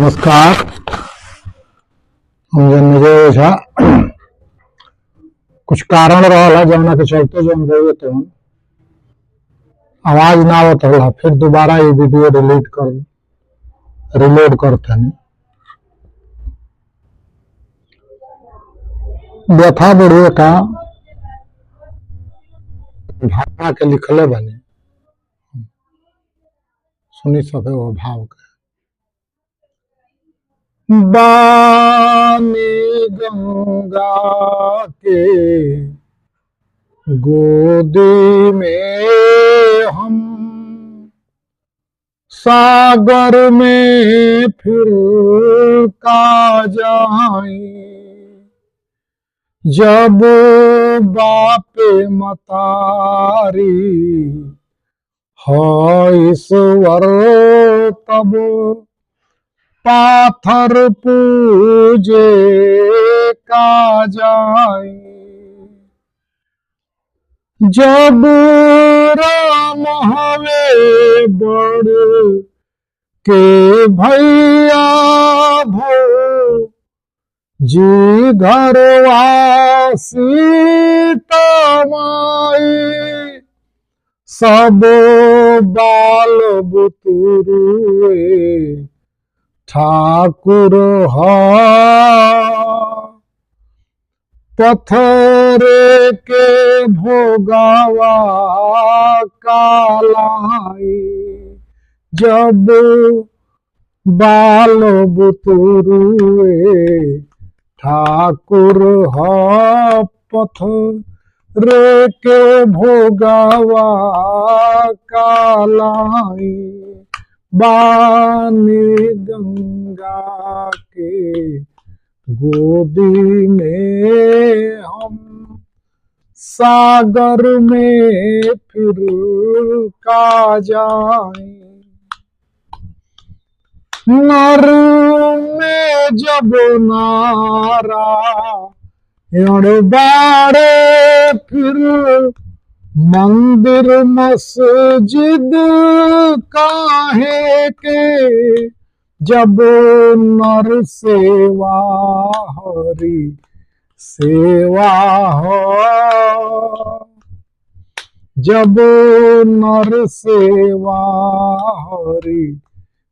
नमस्कार। हम जन्मजय ओझा कुछ कारण रहा जमुना के चलते जो हम तो आवाज ना आवत रहा, फिर दोबारा ये वीडियो रिलोड करते हैं। व्यथा बढ़िए का भावना के लिखले बने, सुनी सके वो भाव के। बानी गंगा के गोदी में हम सागर में फिर का जाएं, जब बापे मतारी हो ईश्वर तब पाथर पूजे का जाए। जब राम हवे बड़ के भैया भो जी घरवासी तमाई, सब बाल बुतरुए ठाकुर हा पत्थर के भोगावा कालाई, जब बाल बुतरुए ठाकुर हा पत्थर के भोगावा कालाई। बानी गंगा के गोदी में हम सागर में फिर का जाएं, नर में जब नारा बाड़े फिर मंदिर मस्जिद काहे के, जब नर सेवा हरि सेवा हो, जब नर सेवा हरि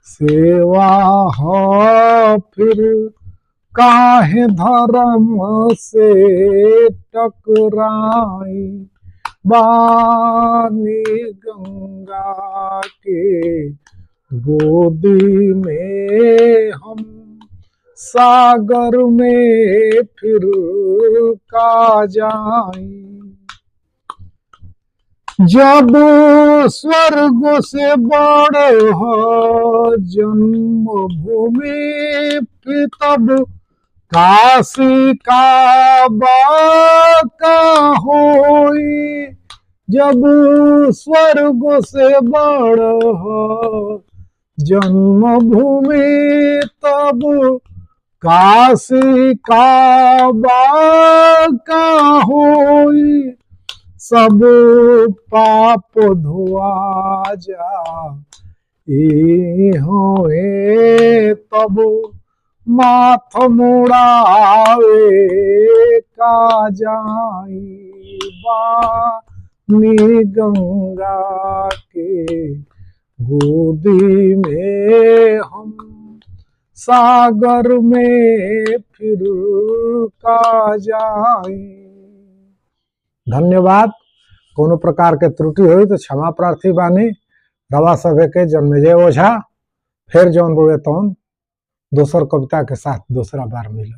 सेवा हो, फिर काहे धर्म से टकराई। बानी गंगा के गोदी में हम सागर में फिर का जाएं, जब स्वर्ग से बड़ हो जन्मभूमि, फिर तब काशी का बाका होई, जब स्वर्ग से बड़ हो जन्मभूमि, तब काशी का बाका होई, सब पाप धोआ जा होए, तब माथ मुड़ावे का जाई। बानी गंगा के गोदी में हम सागर में फिर का जाई। धन्यवाद। कोनो प्रकार के त्रुटि हुई तो क्षमा प्रार्थी बानी। रवा सभे के जन्मजय ओझा फिर जौन बोले तौन दोसर कविता के साथ दूसरा बार मिला।